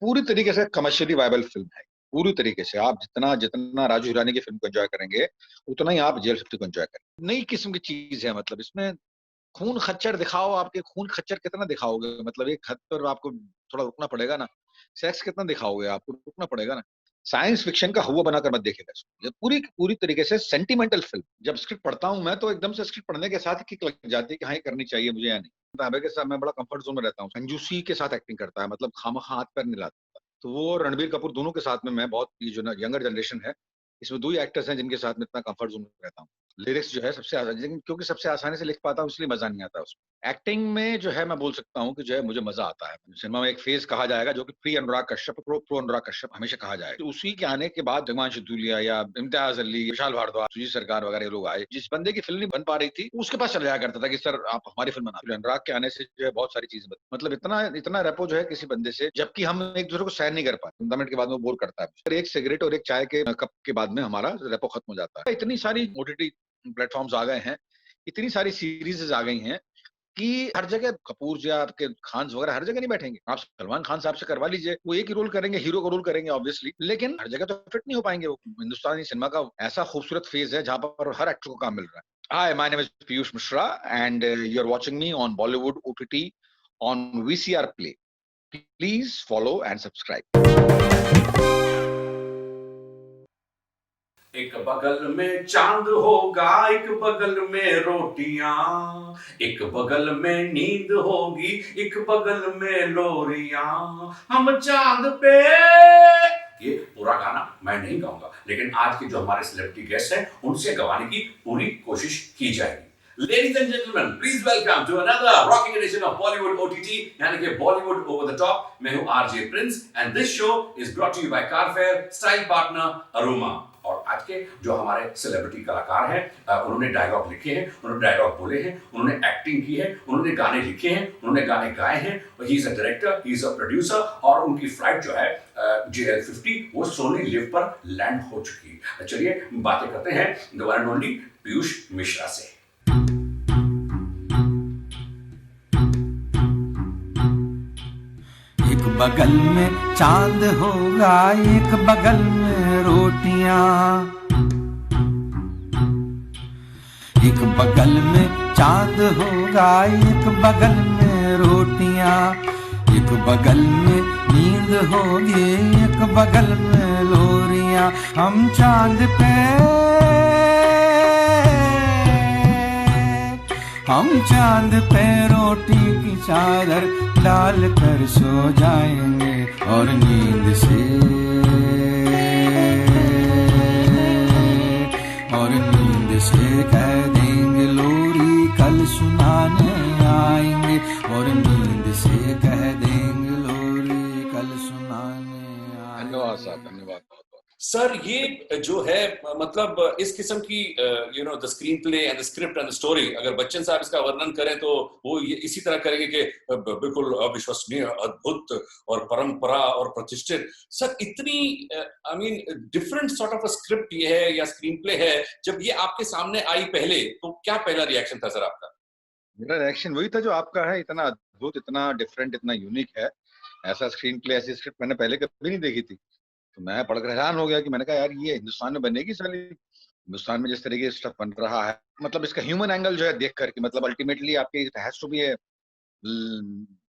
पूरी तरीके से कमर्शियली वायबल फिल्म है। पूरी तरीके से आप जितना जितना राजू हिरानी की फिल्म को एंजॉय करेंगे, उतना ही आप जेल 50 को एंजॉय करेंगे। नई किस्म की चीज है, मतलब इसमें खून खच्चर दिखाओ, आपके खून खच्चर कितना दिखाओगे, मतलब एक हद पर आपको थोड़ा रुकना पड़ेगा ना। सेक्स कितना दिखाओगे, आपको रुकना पड़ेगा ना। साइंस फिक्शन का हुआ बनाकर मत देखिएगा इसको। ये पूरी पूरी तरीके से सेंटिमेंटल फिल्म। जब स्क्रिप्ट पढ़ता हूं मैं, तो एकदम से स्क्रिप्ट पढ़ने के साथ ही किक लग जाती है कि हाँ, ये करनी चाहिए मुझे या नहीं। ताबे के साथ मैं बड़ा कंफर्ट जोन में रहता हूँ। कंजूसी के साथ एक्टिंग करता है, मतलब खामखा हाथ पैर नहीं लाता। तो वो और रणबीर कपूर दोनों के साथ में मैं बहुत, ये जो यंगर जनरेशन है, इसमें दो ही एक्टर्स हैं जिनके साथ में इतना कंफर्ट जोन में रहता हूँ। लिरिक्स जो है सबसे आसान, लेकिन क्योंकि सबसे आसानी से लिख पाता हूँ इसलिए मजा नहीं आता उसमें। एक्टिंग में जो है मैं बोल सकता हूँ कि जो है मुझे मजा आता है। सिनेमा में एक फेज कहा जाएगा जो कि प्री अनुराग कश्यप, प्रो अनुराग कश्यप हमेशा कहा जाएगा। तो उसी के आने के बाद जगमांशु धूलिया या इम्तियाज अली, विशाल भारद्वाज, सुजीत सरकार वगैरह लोग आए। जिस बंदे की फिल्म नहीं बन पा रही थी उसके पास चला जाया करता था कि सर आप हमारी फिल्म बना। फिर अनुराग के आने से जो है बहुत सारी चीजें मतलब इतना इतना रेपो जो है किसी बंदे से, जबकि हम एक दूसरे को सहन नहीं कर पाते। 15 मिनट के बाद में बोर करता है। फिर एक सिगरेट और एक चाय के कप के बाद में हमारा रेपो खत्म हो जाता है। इतनी सारी ओटीटी प्लेटफॉर्म्स आ गए हैं, इतनी सारी सीरीज आ गई हैं कि हर जगह कपूर जी, आपके खान वगैरह हर जगह नहीं बैठेंगे। आप सलमान खान साहब से करवा लीजिए, वो एक ही रोल करेंगे, हीरो का रोल करेंगे ऑब्वियसली, लेकिन हर जगह तो फिट नहीं हो पाएंगे वो। हिंदुस्तानी सिनेमा का ऐसा खूबसूरत फेज है जहां पर हर एक्टर को काम मिल रहा है। Hi, my name is Piyush Mishra and you are watching me on Bollywood OTT on VCR play. Please follow and subscribe. एक बगल में चांद होगा, एक बगल में रोटियां, एक बगल में नींद होगी, एक बगल में लोरियां, हम चांद पे। ये पूरा गाना मैं नहीं गाऊंगा, लेकिन आज के जो हमारे सेलिब्रिटी गेस्ट हैं उनसे गवाने की पूरी कोशिश की जाएगी। Ladies and gentlemen, please welcome to another rocking edition of Bollywood OTT, यानी कि Bollywood Over the Top। मैं हूं RJ Prince and this show is brought to you by Carfair, style partner Aroma। और आज के जो हमारे सेलिब्रिटी कलाकार हैं, उन्होंने डायलॉग लिखे हैं, उन्होंने डायलॉग बोले हैं, उन्होंने एक्टिंग की है, उन्होंने गाने लिखे हैं, उन्होंने गाने गाए हैं। He is a director, he is a producer, और उनकी फ्लाइट जो है JL50 वो सोनी लिव पर लैंड हो चुकी है। चलिए बातें करते हैं the one and only Piyush Mishra से। एक बगल में चांद होगा, एक बगल में रोटियां, एक बगल में चांद होगा, एक बगल में रोटियां, एक बगल में नींद होगी, एक बगल में लोरियां, हम चांद पे, हम चांद पे रोटी की चादर डाल कर सो जाएंगे और नींद से, और नींद से कह देंगे लोरी कल सुनाने आएंगे, और नींद से कह देंगे लोरी कल सुनाने आएंगे। धन्यवाद साहब, धन्यवाद। सर, ये जो है मतलब इस किस्म की the screen play and the script and the story, अगर बच्चन साहब इसका वर्णन करें तो वो ये इसी तरह करेंगे कि बिल्कुल अविश्वसनीय, अद्भुत और परंपरा और प्रतिष्ठित। सर, इतनी I mean different sort of script ये है या स्क्रीन प्ले है, जब ये आपके सामने आई पहले, तो क्या पहला रिएक्शन था सर आपका? मेरा रिएक्शन वही था जो आपका है, इतना अद्भुत, इतना डिफरेंट, इतना यूनिक है। ऐसा स्क्रीन प्ले, ऐसी स्क्रिप्ट मैंने पहले कभी नहीं देखी थी। तो मैं पढ़कर हैरान हो गया कि मैंने कहा यार ये हिंदुस्तान में बनेगी साली। हिंदुस्तान में जिस तरीके से स्टफ बन रहा है, मतलब इसका ह्यूमन एंगल जो है देख करके, मतलब अल्टीमेटली आपके हैज टू बी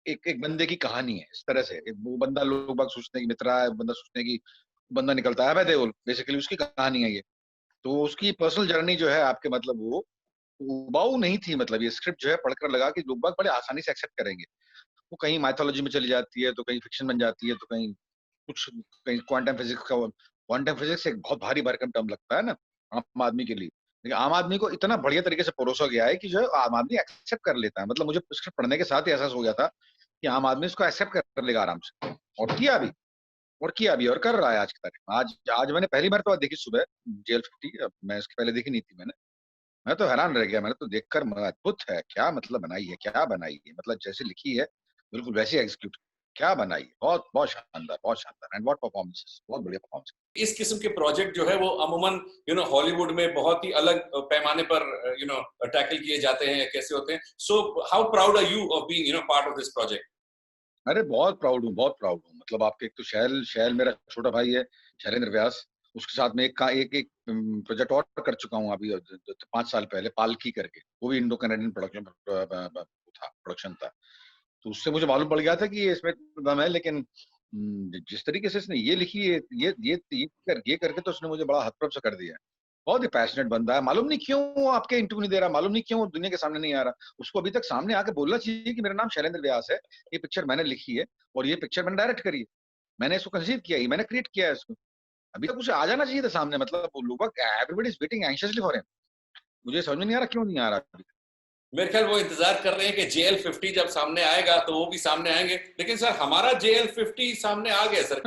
एक एक बंदे की कहानी है। इस तरह से वो बंदा, लोग बाग सोचते हैं कि मित्रा है, बंदा सोचते हैं कि बंदा निकलता है भाई, बेसिकली उसकी कहानी है ये। तो उसकी पर्सनल जर्नी जो है आपके, मतलब वो उबाऊ नहीं थी। मतलब ये स्क्रिप्ट जो है पढ़कर लगा कि लोग बाग बड़े आसानी से एक्सेप्ट करेंगे। वो कहीं माइथोलॉजी में चली जाती है, तो कहीं फिक्शन बन जाती है, तो कहीं कुछ, कहीं क्वांटम फिजिक्स का। क्वांटम फिजिक्स एक बहुत भारी भरकम टर्म लगता है ना आम आदमी के लिए, लेकिन आम आदमी को इतना बढ़िया तरीके से परोसा गया है कि जो है आम आदमी एक्सेप्ट कर लेता है। मतलब मुझे स्क्रिप्ट पढ़ने के साथ ही एहसास हो गया था कि आम आदमी इसको एक्सेप्ट कर लेगा आराम से। और किया भी, और कर रहा है आज की तारीख में। आज आज मैंने पहली बार तो देखी सुबह JL50। मैं इसके पहले देखी नहीं थी मैंने। मैं तो हैरान रह गया, मैंने तो देखकर अद्भुत है, क्या मतलब बनाई है, क्या बनाई है, मतलब जैसे लिखी है बिल्कुल वैसे एग्जीक्यूट क्या बनाई है। बहुत बहुत शानदार, बहुत शानदार। एंड व्हाट परफॉर्मेंसेस, बहुत बढ़िया परफॉर्मेंस। इस किस्म के प्रोजेक्ट जो है वो अमूमन हॉलीवुड में बहुत ही अलग पैमाने पर टैकल किए जाते हैं, कैसे होते हैं। So how proud are you of being part of this project? अरे बहुत प्राउड हूँ, बहुत प्राउड हूँ। मतलब आपके एक तो शैल शैल मेरा छोटा भाई है, शैलेंद्र व्यास, उसके साथ में एक प्रोजेक्ट और कर चुका हूँ अभी 5 साल पहले, पालकी करके, वो भी इंडो कनाडियन प्रोडक्शन था, प्रोडक्शन था। तो उससे मुझे मालूम पड़ गया था कि ये इसमें दम है, लेकिन जिस तरीके से इसने ये लिखी है, ये करके तो उसने मुझे बड़ा हतप्रभ सा कर दिया है। बहुत ही पैशनेट बंदा है, मालूम नहीं क्यों वो आपके इंटरव्यू नहीं दे रहा, मालूम नहीं क्यों वो दुनिया के सामने नहीं आ रहा। उसको अभी तक सामने आके बोलना चाहिए कि मेरा नाम शैलेंद्र व्यास है, ये पिक्चर मैंने लिखी है और ये पिक्चर मैंने डायरेक्ट करी है, मैंने इसको कंसीव किया है, मैंने क्रिएट किया है इसको। अभी तक उसे आ जाना चाहिए था सामने, मतलब लोग everybody is waiting anxiously for him. मुझे समझ में नहीं आ रहा क्यों नहीं आ रहा अभी तक। मेरे ख्याल वो इंतजार कर रहे हैं कि JL-50 जब सामने आएगा तो वो भी सामने आएंगे, लेकिन सर हमारा JL-50 सामने आ गया sir.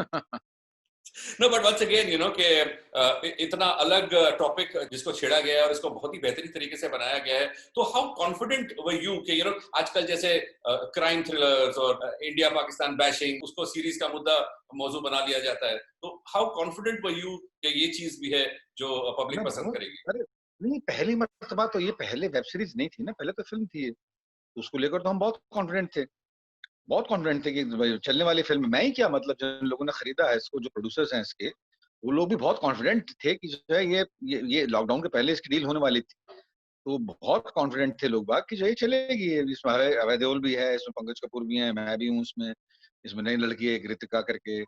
No but once again you know कि इतना अलग टॉपिक जिसको छेड़ा गया है और इसको बहुत ही बेहतरीन तरीके से बनाया गया है, तो हाउ कॉन्फिडेंट वर यू कि यू नो आजकल जैसे क्राइम थ्रिलर्स और इंडिया पाकिस्तान बैशिंग उसको सीरीज का मुद्दा मौजू बना लिया जाता है, तो हाउ कॉन्फिडेंट वर यू कि ये चीज भी है जो पब्लिक मैं पसंद बहुत, करेगी? अरे नहीं, पहली मर्तबा तो ये पहले वेब सीरीज नहीं थी ना, पहले तो फिल्म थी ये। तो उसको लेकर तो हम बहुत कॉन्फिडेंट थे, बहुत कॉन्फिडेंट थे कि भाई चलने वाली फिल्म। मैं ही क्या, मतलब जिन लोगों ने खरीदा है इसको, जो प्रोड्यूसर्स हैं इसके, वो लोग भी बहुत कॉन्फिडेंट थे कि जो है ये लॉकडाउन के पहले इसकी डील होने वाली थी। तो बहुत कॉन्फिडेंट थे लोग बाग कि जो ये चलेगी, इसमें अभय देओल भी है, इसमें पंकज कपूर भी है, मैं भी हूँ इसमें, इसमें नई लड़की है एक ऋतिका करके,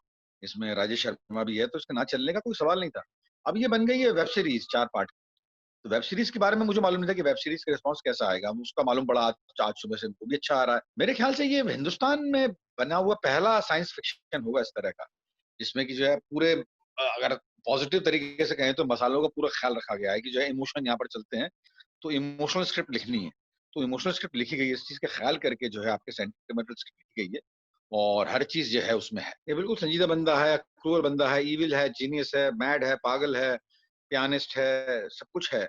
इसमें राजेश शर्मा भी है, तो इसके ना चलने का कोई सवाल नहीं था। अब ये बन गई है वेब सीरीज 4 पार्ट। तो वेब सीरीज के बारे में मुझे मालूम नहीं था कि वेब सीरीज का रिस्पांस कैसा आएगा, उसका मालूम पड़ा आज सुबह से, वो भी अच्छा आ रहा है। मेरे ख्याल से ये हिंदुस्तान में बना हुआ पहला साइंस फिक्शन होगा इस तरह का, जिसमें कि जो है पूरे अगर पॉजिटिव तरीके से कहें तो मसालों का पूरा ख्याल रखा गया है कि जो है इमोशन यहाँ पर चलते हैं, तो इमोशनल स्क्रिप्ट लिखनी है। तो इमोशनल स्क्रिप्ट लिखी गई है, इस चीज का ख्याल करके जो है आपके सेंटिमेंटल स्क्रिप्ट लिखी गई है, और हर चीज जो है उसमें है। ये बिल्कुल संजीदा बंदा है, क्रूर बंदा है, इविल है, जीनियस है, मैड है, पागल है, पियानिस्ट है, सब कुछ है।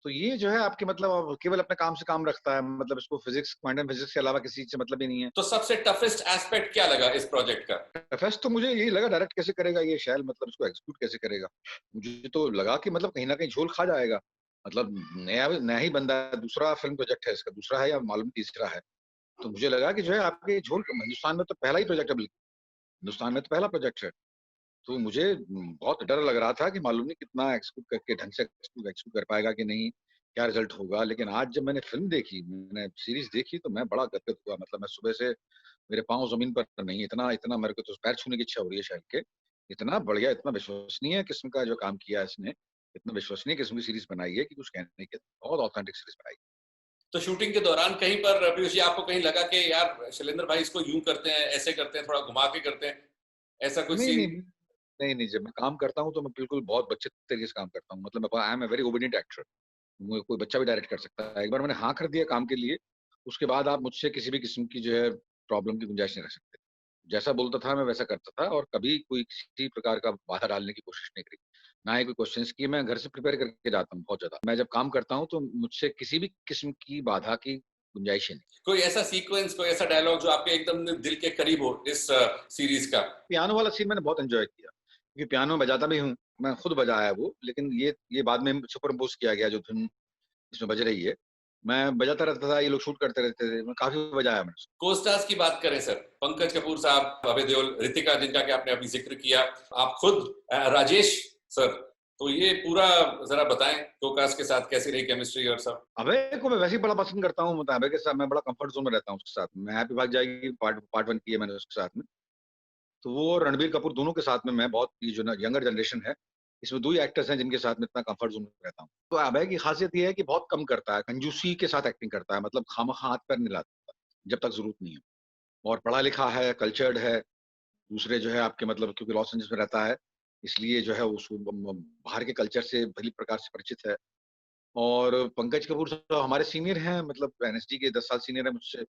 तो ये जो है आपके मतलब अब केवल अपने काम से काम रखता है, मतलब इसको फिजिक्स, क्वांटम फिजिक्स के अलावा किसी चीज से मतलब ही नहीं है। तो सबसे टफेस्ट एस्पेक्ट क्या लगा इस प्रोजेक्ट का? फर्स्ट तो मुझे यही लगा डायरेक्ट कैसे करेगा ये शैल, मतलब इसको एग्जीक्यूट कैसे करेगा। मुझे तो लगा कि मतलब कहीं ना कहीं झोल खा जाएगा, मतलब नया नया ही बंदा है, दूसरा फिल्म प्रोजेक्ट है इसका, दूसरा है या मालूम तीसरा है। तो मुझे लगा कि जो है आपके झोल, हिंदुस्तान में तो पहला ही प्रोजेक्ट है, हिंदुस्तान में तो पहला प्रोजेक्ट है। तो मुझे बहुत डर लग रहा था कि मालूम नहीं कितना एक्सक्यूट करके ढंग से एक्सक्यूट कर पाएगा कि नहीं, क्या रिजल्ट होगा। लेकिन आज जब मैंने फिल्म देखी, मैंने सीरीज देखी, तो मैं बड़ा गदगद हुआ। मतलब मैं सुबह से मेरे पाँव जमीन पर नहीं, इतना इतना मेरे को तो पैर छूने की इच्छा हो रही है शायद के। इतना बढ़िया, इतना विश्वसनीय किस्म का जो काम किया है इसने, इतना विश्वसनीय किस्म की सीरीज बनाई है कि कुछ कहने के, बहुत ऑथेंटिक सीरीज बनाई तो शूटिंग के दौरान कहीं पर पीयूष जी आपको कहीं लगा कि यार शैलेंद्र भाई इसको यूं करते हैं, ऐसे करते हैं, थोड़ा घुमा के करते हैं, ऐसा है। कुछ नहीं सीन? नहीं नहीं नहीं, जब मैं काम करता हूँ तो मैं बिल्कुल बहुत अच्छे तरीके से काम करता हूँ। मतलब I am a very obedient actor, मुझे कोई बच्चा भी डायरेक्ट कर सकता है। एक बार मैंने हाँ कर दिया काम के लिए, उसके बाद आप मुझसे किसी भी किस्म की जो है प्रॉब्लम की गुंजाइश नहीं रख सकते। जैसा बोलता था मैं वैसा करता था, और कभी कोई किसी प्रकार का बाधा डालने की कोशिश नहीं करी, ना ही कोई क्वेश्चंस किए। मैं घर से प्रिपेयर करके जाता हूँ बहुत ज्यादा। मैं जब काम करता हूँ तो मुझसे किसी भी किस्म की बाधा की गुंजाइश ही नहीं। कोई ऐसा सीक्वेंस, कोई ऐसा डायलॉग जो आपके एकदम दिल के करीब हो इस सीरीज का? पियानो वाला सीन मैंने बहुत एंजॉय किया, क्योंकि पियानो में बजाता भी हूँ, मैं खुद बजाया वो, लेकिन ये बाद में सुपरइम्पोज किया गया जो धुन इसमें बज रही है। मैं बजाता रहता था, ये लोग शूट करते रहते थे, मैं काफी बजाया मैंने। को-स्टार्स की बात करें सर, पंकज कपूर साहब, अभय देओल, ऋतिका जिनका कि आपने अभी जिक्र किया, आप खुद राजेश सर, तो ये पूरा जरा बताएं को-कास्ट के साथ कैसी रही केमिस्ट्री और सब? अभय को मैं वैसे ही बड़ा पसंद करता हूँ, मतलब अभय के साथ मैं बड़ा कंफर्ट जोन में रहता हूँ उसके साथ। मैं हैप्पी भाग जाएगी पार्ट 1 की है मैंने उसके साथ में। तो वो और रणबीर कपूर दोनों के साथ में मैं बहुत, ये जो यंगर जनरेशन है, इसमें 2 ही एक्टर्स हैं जिनके साथ में इतना कंफर्ट जोन में रहता हूँ। तो अभय की खासियत ये है कि बहुत कम करता है, कंजूसी के साथ एक्टिंग करता है, मतलब खामखा हाथ पैर नहीं लाता जब तक जरूरत नहीं है। और पढ़ा लिखा है, कल्चर्ड है। दूसरे जो है आपके मतलब क्योंकि लॉस एंजल्स में रहता है, इसलिए जो है उसको बाहर के कल्चर से भली प्रकार से परिचित है। और पंकज कपूर साहब हमारे सीनियर हैं, मतलब एनएसडी के 10 साल सीनियर है मुझसे।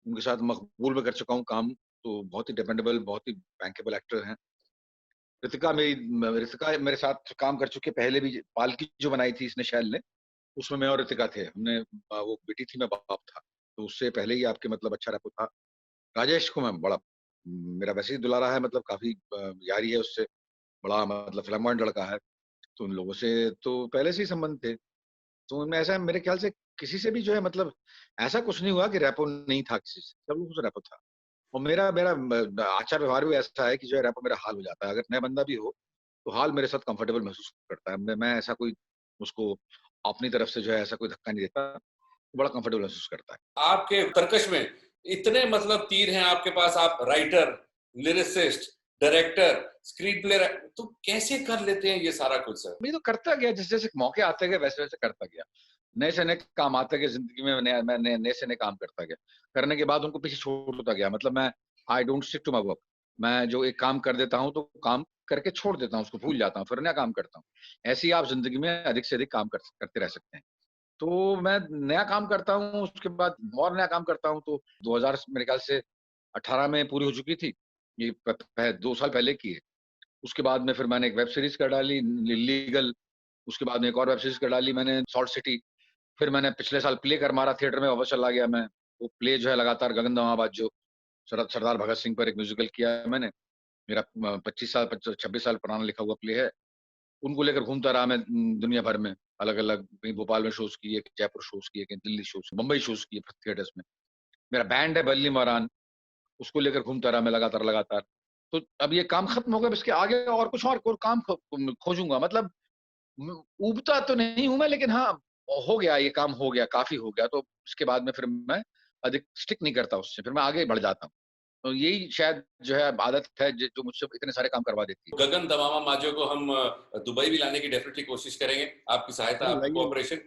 उनके साथ मकबूल में कर चुका हूँ काम, तो बहुत ही डिपेंडेबल, बहुत ही बैंकेबल एक्टर हैं। ऋतिका मेरे साथ काम कर चुकी है पहले भी, पालकी जो बनाई थी इसने शैल ने, उसमें मैं और ऋतिका थे। हमने वो बेटी थी, मैं बाप था, तो उससे पहले ही आपके मतलब अच्छा रैपो था। राजेश को मैं बड़ा, मेरा वैसे ही दुलारा है, मतलब काफी यारी है उससे, बड़ा मतलब फ्लैम्बॉयंट लड़का है। तो उन लोगों से तो पहले से ही संबंध थे। तो उनमें ऐसा है मेरे ख्याल से किसी से भी जो है मतलब ऐसा कुछ नहीं हुआ कि रैपो नहीं था किसी से, सब लोगों से रैपो था। और मेरा मेरा आचार व्यवहार भी ऐसा है कि जो है रैपर मेरा हाल हो जाता है। अगर नया बंदा भी हो तो हाल मेरे साथ कंफर्टेबल महसूस करता है। मैं ऐसा कोई उसको अपनी तरफ से जो है ऐसा कोई धक्का नहीं देता, वो बड़ा कंफर्टेबल महसूस करता है। आपके तरकश में इतने मतलब तीर हैं आपके पास, आप writer, lyricist, director, screen play, तो कैसे कर लेते हैं ये सारा कुछ सर? मैं तो करता गया, जैसे जैसे मौके आते गए वैसे वैसे करता गया। नए से नए काम आते गए जिंदगी में, मैं नए से नए काम करता गया। करने के बाद उनको पीछे छोड़ता गया। मतलब मैं I don't stick to my work. मैं जो एक काम कर देता हूँ तो काम करके छोड़ देता हूँ, उसको भूल जाता हूँ, फिर नया काम करता हूँ। ऐसे ही आप जिंदगी में अधिक से अधिक काम करते रह सकते हैं। तो मैं नया काम करता हूँ, उसके बाद और नया काम करता हूँ। तो 2000 मेरे ख्याल से 18 में पूरी हो चुकी थी। ये 2 साल पहले की है। उसके बाद में फिर मैंने एक वेब सीरीज कर डाली लीगल। उसके बाद में एक और वेब सीरीज कर डाली मैंने, सॉल्ट सिटी। फिर मैंने पिछले साल प्ले कर मारा, थिएटर में वापस चला गया मैं। वो प्ले जो है लगातार गगन दमाबाद, जो सरदार भगत सिंह पर एक म्यूजिकल किया है मैंने। मेरा 25 साल 26 साल पुराना लिखा हुआ प्ले है। उनको लेकर घूमता रहा मैं दुनिया भर में, अलग अलग, कहीं भोपाल में शोज किए, जयपुर शोज किए, कहीं दिल्ली शोज, मुंबई शोज किए थिएटर्स में। मेरा बैंड है बल्ली मारान, उसको लेकर घूमता रहा मैं लगातार लगातार। तो अब ये काम खत्म हो गया, अब इसके आगे और कुछ और काम खोजूंगा। मतलब उबता तो नहीं हूं मैं, लेकिन हाँ, हो गया ये काम, हो गया, काफी हो गया। तो इसके बाद में फिर मैं अधिक स्टिक नहीं करता उससे, फिर मैं आगे बढ़ जाता हूँ। तो यही शायद जो है आदत है जो मुझसे इतने सारे काम करवा देती है। गगन दमामा माजो को हम दुबई भी लाने की डेफिनेटली कोशिश करेंगे, आपकी सहायता, अरे आपकी लाइए, कोऑपरेशन।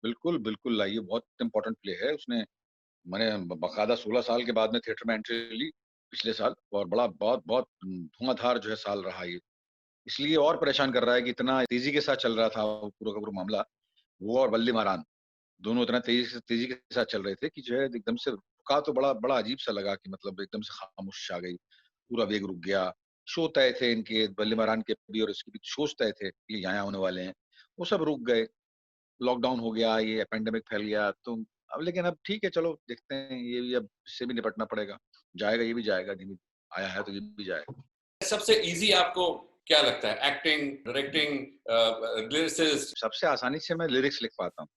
बिल्कुल बिल्कुल लाइए, बहुत इंपॉर्टेंट प्ले है उसने। मैंने बकायदा 16 साल के बाद में थिएटर में एंट्री ली पिछले साल, और बड़ा बहुत बहुत धुआंधार जो है साल रहा ये। इसलिए और परेशान कर रहा है कि इतना तेजी के साथ चल रहा था वो पूरा का पूरा मामला। वो और बल्ली महारान दोनों इतना तेजी के साथ चल रहे थे कि जो है एकदम से रुका, तो बड़ा बड़ा अजीब सा लगा कि मतलब एकदम से खामोश आ गई, पूरा वेग रुक गया। शो तय थे इनके, बल्ली महारान के भी और इसके भी शोज तय थे, ये यहाँ होने वाले हैं, वो सब रुक गए। लॉकडाउन हो गया, ये पेंडेमिक फैल गया। तो अब, लेकिन अब ठीक है, चलो देखते हैं, ये भी अब इससे भी निपटना पड़ेगा। जाएगा, ये भी जाएगा, धीमे आया है तो ये भी जाएगा। सबसे इजी आपको क्या लगता है? Acting, directing, lyricist? सबसे आसानी से मैं लिरिक्स लिख पाता हूँ।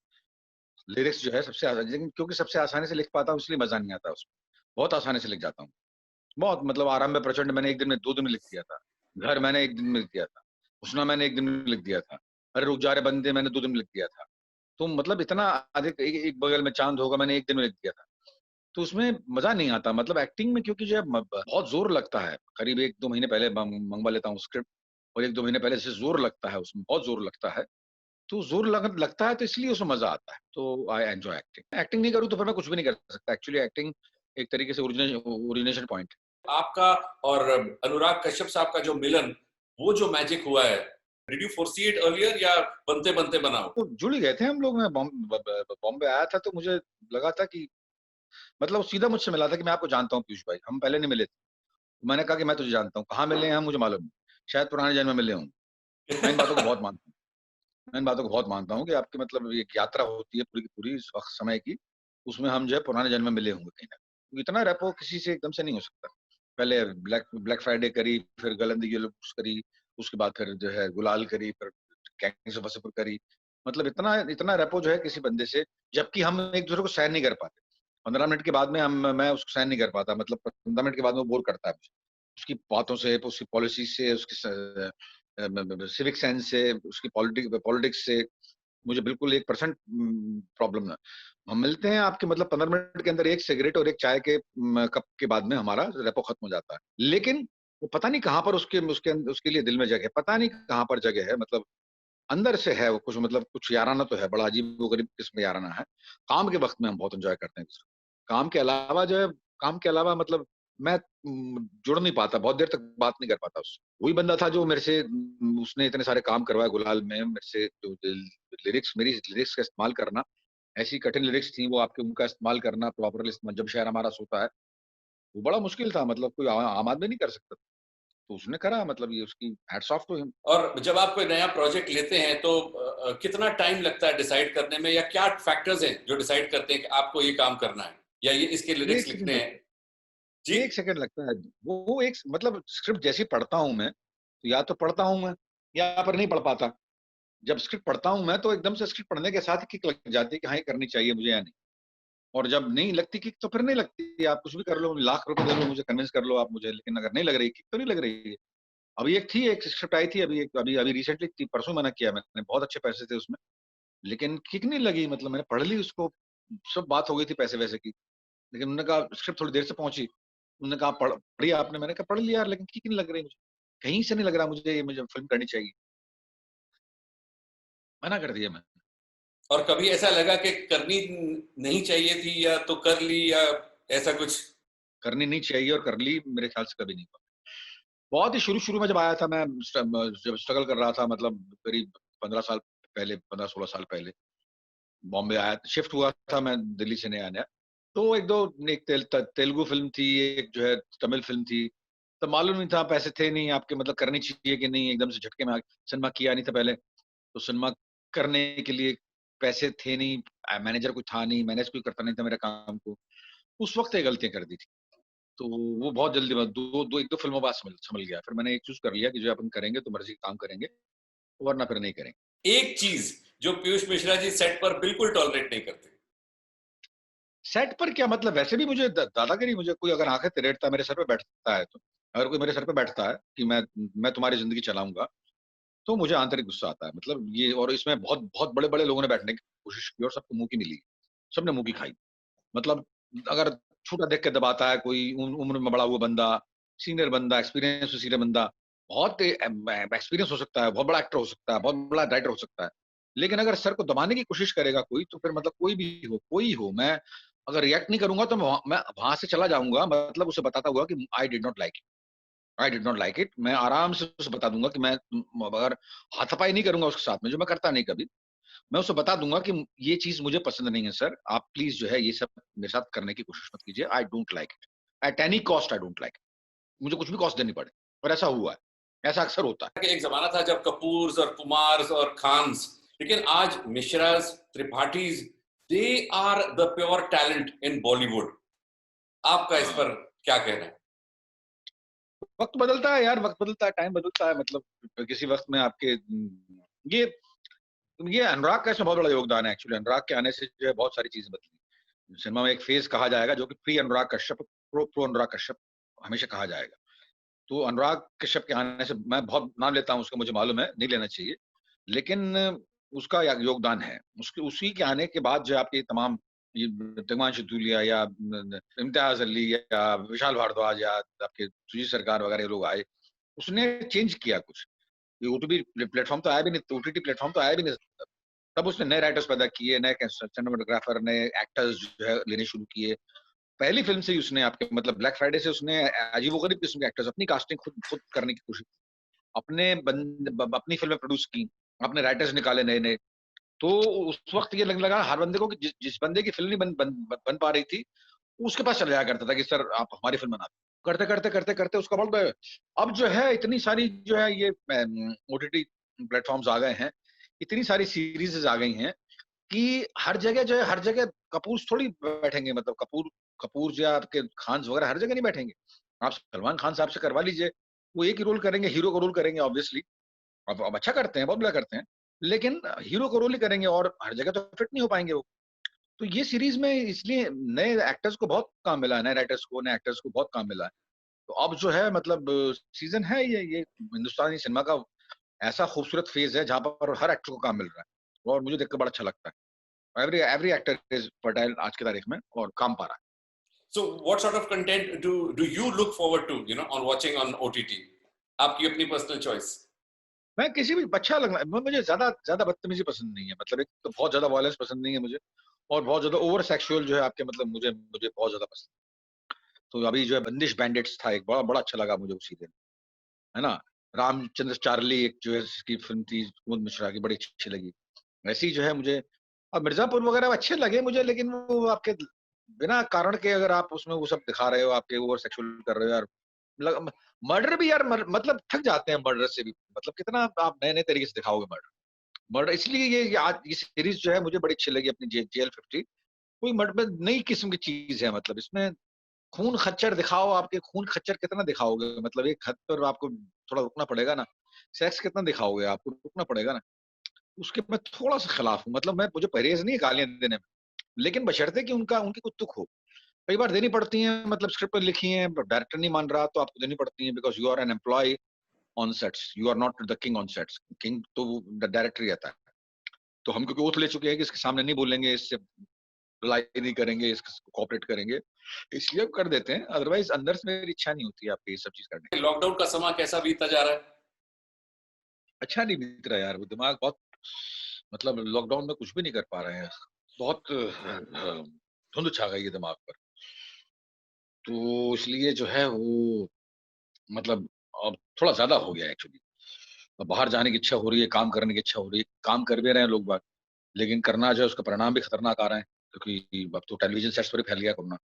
लिरिक्स जो है सबसे आसान, लेकिन क्योंकि सबसे आसानी से लिख पाता हूँ इसलिए मजा नहीं आता उसमें। बहुत आसानी से लिख जाता हूँ, बहुत, मतलब आराम में प्रचंड मैंने एक दिन में 2 दिन में लिख दिया था। घर मैंने एक दिन में लिख दिया था। हुस्ना मैंने एक दिन में लिख दिया था। अरे रुक जा रे बंदे मैंने 2 दिन में लिख दिया था। तो मतलब इतना अधिक, एक बगल में चांद होगा मैंने एक दिन में लिख दिया था। तो उसमें मजा नहीं आता, मतलब एक्टिंग में, क्योंकि जो है बहुत जोर लगता है। करीब 1-2 महीने पहले मंगवा लेता हूँ स्क्रिप्ट, और 1-2 महीने पहले से जोर लगता है उसमें, बहुत जोर लगता है। तो जोर लगता है तो इसलिए उसमें मजा आता है। तो आई एंजॉय एक्टिंग। एक्टिंग नहीं करूँ तो फिर मैं कुछ भी नहीं कर सकता। एक्चुअली एक्टिंग एक तरीके से ओरिजिनेशन पॉइंट है। आपका और अनुराग कश्यप साहब का जो मिलन, वो जो मैजिक हुआ है, did you foresee it earlier या बनते बनते बना हो? तो जुड़ ही गए थे हम लोग। मैं बॉम्बे आया था तो मुझे लगा था कि, मतलब वो सीधा मुझसे मिला था कि मैं आपको जानता हूँ पीयूष भाई, हम पहले नहीं मिले थे। मैंने कहा कि मैं तुझे जानता हूँ, कहाँ मिले हैं हम मुझे मालूम नहीं, शायद पुराने जन्म में मिले हों। मैं इन बातों को बहुत मानता हूँ। मैं इन बातों को बहुत मानता हूँ कि आपकी, मतलब एक यात्रा होती है पूरी की पूरी इस वक्त समय की, उसमें हम जो है पुराने जन्म में मिले होंगे कहीं ना कहीं। इतना रैपो किसी से एकदम से नहीं हो सकता। पहले ब्लैक ब्लैक फ्राइडे करी, फिर गलंदी येलो बुक्स करी, उसके बाद फिर जो है गुलाल करी, फिर गैंग्स ऑफ वासेपुर करी। मतलब इतना इतना रैपो जो है किसी बंदे से, जबकि हम एक दूसरे को सहन नहीं कर पाते। 15 मिनट के बाद में मैं उसको सहन नहीं कर पाता। मतलब 15 मिनट के बाद में वो बोर करता है मुझे, उसकी बातों से, उसकी पॉलिसी से, उसकी सिविक सेंस से, उसकी पॉलिटिक्स से मुझे बिल्कुल 1% प्रॉब्लम ना। हम मिलते हैं आपके, मतलब 15 मिनट के अंदर एक सिगरेट और एक चाय के कप के बाद में हमारा रेपो खत्म हो जाता है। लेकिन वो पता नहीं कहाँ पर उसके लिए दिल में जगह है, पता नहीं कहाँ पर जगह है। मतलब अंदर से है वो कुछ, मतलब कुछ याराना तो है, बड़ा अजीब वो गरीब किस्म का याराना है। काम के वक्त में हम बहुत एंजॉय करते हैं दूसरे को। काम के अलावा जो है, काम के अलावा मतलब मैं जुड़ नहीं पाता, बहुत देर तक बात नहीं कर पाता उससे। वही बंदा था जो मेरे से, उसने इतने सारे काम करवाए गुलाल में मेरे से, जो लिरिक्स, मेरी लिरिक्स का इस्तेमाल करना, ऐसी कठिन लिरिक्स थी वो, आपके उनका इस्तेमाल करना प्रॉपरली, जब शहर हमारा सोता है, वो बड़ा मुश्किल था। मतलब कोई आम आदमी नहीं कर सकता। तो उसने करा, मतलब ये उसकी हैट्स ऑफ टू हिम। और जब आप कोई नया प्रोजेक्ट लेते हैं तो कितना टाइम लगता है डिसाइड करने में, या क्या फैक्टर्स हैं जो डिसाइड करते हैं कि आपको ये काम करना है या ये इसके लिरिक्स एक सेकंड लिखने हैं? लगता जी। है, 1 सेकंड लगता है। वो एक, मतलब स्क्रिप्ट जैसी पढ़ता हूँ मैं, तो या तो पढ़ता हूँ मैं, या फिर नहीं पढ़ पाता। जब स्क्रिप्ट पढ़ता हूँ मैं तो एकदम से स्क्रिप्ट पढ़ने के साथ ही किक लग जाती है कि हाँ ये करनी चाहिए मुझे या नहीं। और जब नहीं लगती किक तो फिर नहीं लगती, आप कुछ भी कर लो, लाख रुपए दे लो मुझे, कन्विंस कर लो आप मुझे, लेकिन अगर नहीं लग रही किक तो नहीं लग रही है। अभी एक स्क्रिप्ट आई थी, अभी अभी रिसेंटली थी, परसों मना किया मैंने, बहुत अच्छे पैसे थे उसमें, लेकिन किक नहीं लगी, मतलब मैंने पढ़ ली उसको, सब बात हो गई थी पैसे वैसे की, लेकिन उन्होंने कहा स्क्रिप्ट थोड़ी देर से पहुंची, उन्होंने कहा पढ़ी आपने, मैंने कहा पढ़ लिया यार, लेकिन किक नहीं लग रही मुझे, कहीं से नहीं लग रहा मुझे ये मुझे फिल्म करनी चाहिए, मना कर दिया मैं। और कभी ऐसा लगा कि करनी नहीं चाहिए थी या तो कर ली या ऐसा कुछ? करनी नहीं चाहिए और कर ली, मेरे ख्याल से कभी नहीं हुआ। बहुत ही शुरू में जब आया था, मैं जब स्ट्रगल कर रहा था, मतलब करीब 15 साल पहले, 15-16 साल पहले बॉम्बे आया, शिफ्ट हुआ था मैं दिल्ली से नया नया, तो एक दो, एक तेलुगु फिल्म थी, एक जो है तमिल फिल्म थी, तो मालूम नहीं था, पैसे थे नहीं आपके, मतलब करनी चाहिए कि नहीं, एकदम से झटके में सिनेमा किया नहीं था पहले, तो सिनेमा करने के लिए पैसे थे नहीं, मैनेजर कोई था नहीं, मैनेज कोई करता नहीं था मेरे काम को, उस वक्त ये गलतियां कर दी थी। तो वो बहुत जल्दी, एक दो फिल्मों बाद समझ गया, फिर मैंने एक चूज कर लिया कि जो अपन करेंगे तो मर्जी काम करेंगे, वरना फिर नहीं करेंगे। एक चीज जो पीयूष मिश्रा जी सेट पर बिल्कुल टॉलरेट नहीं करते? सेट पर क्या मतलब, वैसे भी मुझे दादागिरी, मुझे कोई अगर आंखें तिरेटता मेरे सर पे बैठता है, तो अगर कोई मेरे सर पे बैठता है कि मैं तुम्हारी जिंदगी चलाऊंगा, तो मुझे आंतरिक गुस्सा आता है, मतलब ये, और इसमें बहुत बहुत बड़े बड़े लोगों ने बैठने की कोशिश की और सबको मुंह की मिली, सबने मुंह की खाई, मतलब अगर छोटा देख के दबाता है कोई, उम्र में बड़ा हुआ बंदा, सीनियर बंदा, एक्सपीरियंस सीनियर बंदा, बहुत एक्सपीरियंस हो सकता है, बहुत बड़ा एक्टर हो सकता है, बहुत बड़ा राइटर हो सकता है, लेकिन अगर सर को दबाने की कोशिश करेगा कोई, तो फिर मतलब कोई हो, मैं अगर रिएक्ट नहीं करूंगा तो मैं वहां से चला जाऊंगा, मतलब उसे बताता हुआ कि I did not like it, मैं आराम से उसे बता दूंगा कि मैं अगर हाथापाई नहीं करूंगा उसके साथ में, जो मैं करता नहीं कभी, मैं उसे बता दूंगा कि ये चीज मुझे पसंद नहीं है सर, आप प्लीज जो है ये सब मेरे साथ करने की कोशिश मत कीजिए, I don't like it, at any cost I don't like it, मुझे कुछ भी कॉस्ट देनी पड़े, और ऐसा हुआ है, ऐसा अक्सर होता है। कि एक जमाना था जब कपूर्स और कुमार्स और खान्स, लेकिन आज Mishras, Tripathis, they are the pure talent in Bollywood. आपका इस हाँ, पर क्या कहना है? वक्त बदलता है यार, वक्त बदलता है, टाइम बदलता है, मतलब किसी वक्त में आपके ये ये अनुराग का इसमें बहुत बड़ा योगदान है, एक्चुअली अनुराग के आने से जो है बहुत सारी चीजें बदली, सिनेमा में एक फेज कहा जाएगा जो कि प्री अनुराग कश्यप, प्रो अनुराग कश्यप हमेशा कहा जाएगा, तो अनुराग कश्यप के आने से, मैं बहुत नाम लेता हूँ उसका, मुझे मालूम है नहीं लेना चाहिए, लेकिन उसका योगदान है, उसके उसी के आने के बाद जो आपके तमाम ये दिग्मांशु धूलिया या इम्तियाज अली या विशाल भारद्वाज या आपके सुजीत सरकार वगैरह लोग आए, उसने चेंज किया कुछ, ये ओटीटी प्लेटफॉर्म तो आया भी नहीं, ओटीटी प्लेटफॉर्म तो आया भी नहीं, तब उसने नए राइटर्स पैदा किए, नए सिनेमाटोग्राफर, नए एक्टर्स जो है लेने शुरू किए, पहली फिल्म से ही उसने आपके मतलब ब्लैक फ्राइडे से उसने अजीबोगरीब किस्म के एक्टर्स, अपनी कास्टिंग खुद खुद करने की कोशिश, अपनी फिल्में प्रोड्यूस की, अपने राइटर्स निकाले नए नए, तो उस वक्त ये लगने लगा हर बंदे को कि जिस बंदे की फिल्म नहीं बन पा रही थी, उसके पास चला जाया करता था कि सर आप हमारी फिल्म बना दो, करते करते करते करते उसका बहुत अब जो है इतनी सारी जो है ये ओटीटी प्लेटफॉर्म्स आ गए हैं, इतनी सारी सीरीज आ गई हैं कि हर जगह जो है, हर जगह कपूर थोड़ी बैठेंगे, मतलब कपूर या आपके खान वगैरह हर जगह नहीं बैठेंगे, आप सलमान खान साहब से करवा लीजिए, वो एक ही रोल करेंगे, हीरो का रोल करेंगे ऑब्वियसली, अब अच्छा करते हैं, बहुत बढ़िया करते हैं, लेकिन हीरो को रोल ही करेंगे और हर जगह तो फिट नहीं हो पाएंगे वो, तो ये सीरीज में इसलिए नए एक्टर्स को बहुत काम मिला है, नए राइटर्स को, नए एक्टर्स को बहुत काम मिला है, तो अब जो है मतलब सीजन है ये हिंदुस्तानी सिनेमा का ऐसा खूबसूरत फेज है जहां पर हर एक्टर को काम मिल रहा है, और मुझे देखकर बड़ा अच्छा लगता है, एवरी एक्टर इज फर्टाइल आज की तारीख में और काम पा रहा है। So what sort of content do you look forward to, on watching on OTT? आपकी अपनी पर्सनल चॉइस? मैं किसी भी अच्छा लगना, मुझे ज्यादा ज्यादा बदतमीजी पसंद नहीं है, मतलब एक तो बहुत ज्यादा वायलेंस पसंद नहीं है मुझे, और बहुत ज्यादा ओवर सेक्सुअल जो है आपके, मतलब मुझे मुझे बहुत ज्यादा पसंद, तो अभी जो है बंदिश बैंडिट्स था, एक बड़ा बड़ा अच्छा लगा मुझे उसी दिन, है ना, रामचंद्र चार्ली एक जो है इसकी फिल्म थी कुमुद मिश्रा की, बड़ी अच्छी लगी, वैसे ही जो है मुझे, और मिर्जापुर वगैरह अच्छे लगे मुझे, लेकिन वो आपके बिना कारण के अगर आप उसमें वो सब दिखा रहे हो, आपके ओवर सेक्सुअल कर रहे हो यार, मर्डर भी यार, मतलब थक जाते हैं मर्डर से भी, मतलब कितना आप नए नए तरीके से दिखाओगे मर्डर, मर्डर इसलिए ये आज ये सीरीज जो है मुझे बड़ी अच्छी लगी अपनी JL50, कोई मर्डर नई किस्म की चीज है, मतलब इसमें खून खच्चर दिखाओ, आपके खून खच्चर कितना दिखाओगे, मतलब एक हद पर आपको थोड़ा रुकना पड़ेगा ना, सेक्स कितना दिखाओगे, आपको रुकना पड़ेगा ना, उसके मैं थोड़ा सा खिलाफ हूँ, मतलब मैं मुझे परहेज नहीं है गालियां देने में, लेकिन बशर्ते कि उनकी कुछ तुक हो। कई बार देनी पड़ती हैं, मतलब स्क्रिप्ट लिखी है, डायरेक्टर नहीं मान रहा तो आपको देनी पड़ती है, because you are an employ on sets, you are not the king on sets. King तो डायरेक्टर ही आता है। तो हम क्योंकि ओथ ले चुके हैं कि इसके सामने नहीं बोलेंगे, इससे लाई नहीं करेंगे, इसको कॉपरेट करेंगे, इसलिए अब कर देते हैं। अदरवाइज अंदर से मेरी इच्छा नहीं होती आपकी ये सब चीज करने की। लॉकडाउन का समय कैसा बीतता जा रहा है? अच्छा नहीं बीत रहा यार, वो दिमाग बहुत, मतलब लॉकडाउन में कुछ भी नहीं कर पा रहे हैं। बहुत धुंध छा गई है दिमाग पर। तो इसलिए जो है वो, मतलब अब थोड़ा ज्यादा हो गया एक्चुअली। अब बाहर जाने की इच्छा हो रही है, काम करने की इच्छा हो रही है, काम कर भी रहे हैं लोग बात, लेकिन करना जो है उसका परिणाम भी खतरनाक आ रहे हैं, क्योंकि अब तो टेलीविजन सेट्स पर ही फैल गया कोरोना।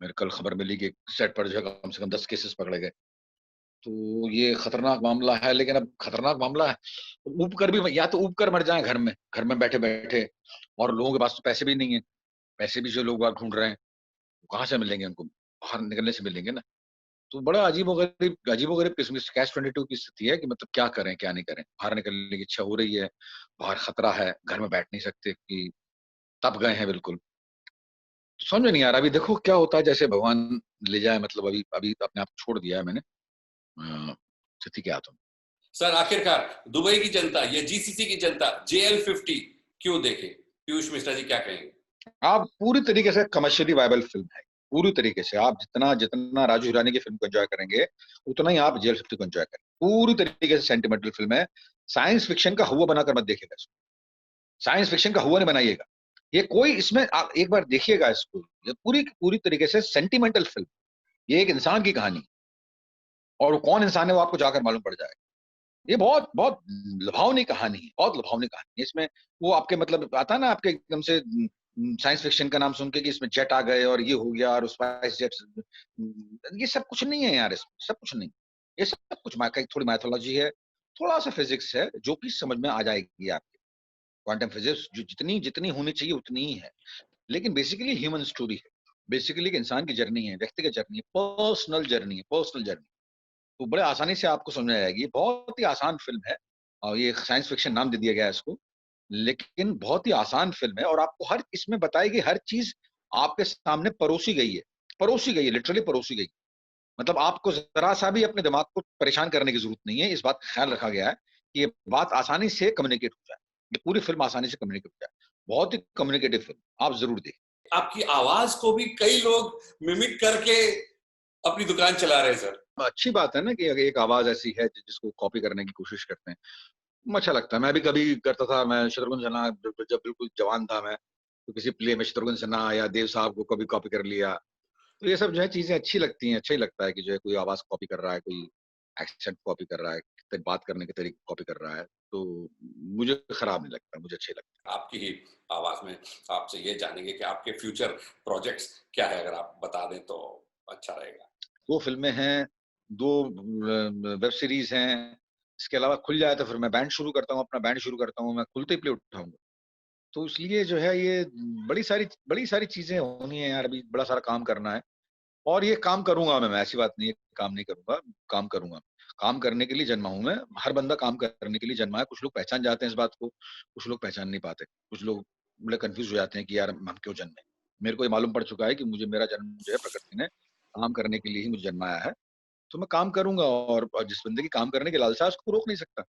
मेरे कल खबर मिली कि सेट पर जो है कम से कम 10 केसेस पकड़े गए। तो ये खतरनाक मामला है, लेकिन अब खतरनाक मामला है, ऊब कर भी, या तो ऊब कर मर जाए घर में बैठे बैठे, और लोगों के पास तो पैसे भी नहीं है। पैसे भी जो लोग बाहर ढूंढ रहे हैं, वो कहाँ से मिलेंगे उनको? बाहर निकलने से मिलेंगे ना। तो बड़ा अजीबोगरीब किस्म की कैच 22 की स्थिति है कि मतलब क्या करें क्या नहीं करें। बाहर निकलने की इच्छा हो रही है, बाहर खतरा है, घर में बैठ नहीं सकते कि तप गए हैं बिल्कुल। तो समझ में नहीं आ रहा, अभी देखो क्या होता है, जैसे भगवान ले जाए। मतलब अभी अभी अपने आप छोड़ दिया है मैंने, स्थिति क्या तुम। सर आखिरकार दुबई की जनता, ये जीसीसी की जनता JL50 क्यों देखे? पीयूष मिश्रा जी क्या कहेंगे? आप पूरी तरीके से कमर्शियली वायबल फिल्म है, पूरी तरीके से। आप जितना जितना राजू हिरानी की फिल्म को एंजॉय करेंगे, उतना ही आप JL50 को एंजॉय करेंगे। पूरी तरीके से सेंटिमेंटल फिल्म है। साइंस फिक्शन का हुआ बनाकर मत देखिएगा इसको, साइंस फिक्शन का हुआ नहीं बनाइएगा। ये कोई, इसमें आप एक बार देखिएगा इसको, ये पूरी पूरी तरीके से सेंटिमेंटल फिल्म। ये एक इंसान की कहानी, और वो कौन इंसान है वो आपको जाकर मालूम पड़ जाएगा। ये बहुत बहुत लुभावनी कहानी है, बहुत लुभावनी कहानी है। इसमें वो आपके, मतलब आता है ना आपके एकदम से साइंस फिक्शन का नाम सुन के कि इसमें जेट आ गए और ये हो गया और स्पाइस जेट्स, ये सब कुछ नहीं है यार, इसमें सब कुछ नहीं। ये सब कुछ थोड़ी माइथोलॉजी है, थोड़ा सा फिजिक्स है, जो कि समझ में आ जाएगी आपके। क्वांटम फिजिक्स जो जितनी जितनी होनी चाहिए उतनी ही है, लेकिन बेसिकली ह्यूमन स्टोरी है। बेसिकली एक इंसान की जर्नी है, व्यक्तिगत जर्नी है, पर्सनल जर्नी है, पर्सनल जर्नी। तो बड़े आसानी से आपको समझ में आएगी। बहुत ही आसान फिल्म है, और ये साइंस फिक्शन नाम दे दिया गया है इसको, लेकिन बहुत ही आसान फिल्म है। और आपको हर इसमें बताई गई हर चीज आपके सामने परोसी गई है, लिटरली परोसी गई। मतलब आपको जरा सा भी अपने दिमाग को परेशान करने की जरूरत नहीं है। इस बात का ख्याल रखा गया है कि ये बात आसानी से कम्युनिकेट हो जाए, ये पूरी फिल्म आसानी से कम्युनिकेट हो जाए। बहुत ही कम्युनिकेटिव फिल्म, आप जरूर देखें। आपकी आवाज को भी कई लोग मिमिक करके अपनी दुकान चला रहे हैं सर। अच्छी बात है ना कि एक आवाज ऐसी है जिसको कॉपी करने की कोशिश करते हैं। अच्छा लगता है, मैं भी कभी करता था। मैं शत्रुघ्न सिन्हा जब बिल्कुल जवान था मैं, तो किसी प्ले में शत्रुघ्न सिन्हा या देव साहब को कभी कॉपी कर लिया। तो ये सब जो है चीजें अच्छी लगती हैं, अच्छा ही लगता है कि जो है कोई आवाज कॉपी कर रहा है, कोई एक्सेंट कॉपी कर रहा है, बात करने के तरीके कॉपी कर रहा है। तो मुझे खराब नहीं लगता, मुझे अच्छे लगता आपकी ही आवाज में आपसे ये जानेंगे कि आपके फ्यूचर प्रोजेक्ट्स क्या है, अगर आप बता दें तो अच्छा रहेगा। है। 2 फिल्में हैं, 2 वेब सीरीज हैं। इसके अलावा खुल जाए तो फिर मैं बैंड शुरू करता हूँ, अपना बैंड शुरू करता हूँ, मैं खुलते ही प्ले उठाऊंगा। तो इसलिए जो है ये बड़ी सारी चीजें होनी है यार, अभी बड़ा सारा काम करना है। और ये काम करूंगा मैं, ऐसी बात नहीं है काम नहीं करूंगा, काम करूंगा। काम करने के लिए जन्मा हूं मैं, हर बंदा काम करने के लिए जन्मा है। कुछ लोग पहचान जाते हैं इस बात को, कुछ लोग पहचान नहीं पाते। कुछ लोग बड़े कंफ्यूज हो जाते हैं कि यार हम क्यों जन्मे। मेरे को ये मालूम पड़ चुका है कि मुझे, मेरा जन्म जो है प्रकृति ने काम करने के लिए ही मुझे जन्माया है। तो मैं काम करूंगा, और जिस बंदे की काम करने की लालसा है उसको रोक नहीं सकता।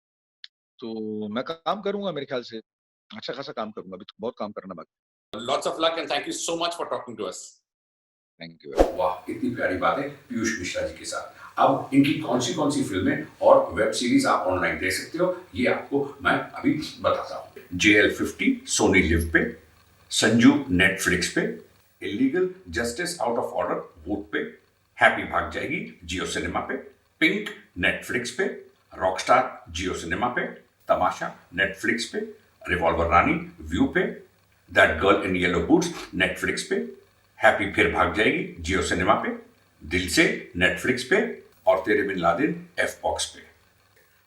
तो मैं काम करूंगा, मेरे ख्याल से अच्छा खासा काम करूंगा। अभी तो बहुत काम करना बाकी। Lots of luck and thank you so much for talking to us. Thank you. वाह, इतनी प्यारी बातें पीयूष मिश्रा जी के साथ। अब इनकी कौन सी फिल्में और वेब सीरीज आप ऑनलाइन देख सकते हो, ये आपको मैं अभी बताता हूँ। JL50 सोनी लिव पे, संजू नेटफ्लिक्स पे, illegal justice out of order vote पे, हैप्पी भाग जाएगी जियो सिनेमा पे, पिंक नेटफ्लिक्स पे, रॉकस्टार जियो सिनेमा पे, तमाशा नेटफ्लिक्स पे, रिवॉल्वर रानी व्यू पे, that girl in yellow boots Netflix पे, हैप्पी फिर भाग जाएगी जियो सिनेमा पे, दिल से नेटफ्लिक्स पे, और तेरे बिन लादेन F-Box पे।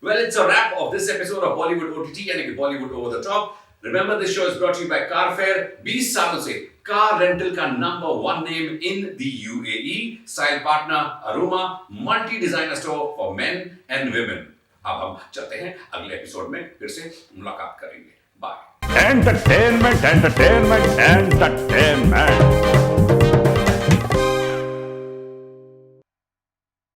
Well, it's a wrap of this episode of Bollywood OTT यानी कि Bollywood Over the Top. Remember, this show is brought to you by Carfair. 20 सालों से कार रेंटल का number 1 name in the UAE. Style partner aroma, multi designer store for main and women. अब हम चलते हैं, अगले एपिसोड में फिर से मुलाकात करेंगे। बाय। Entertainment entertainment entertainment.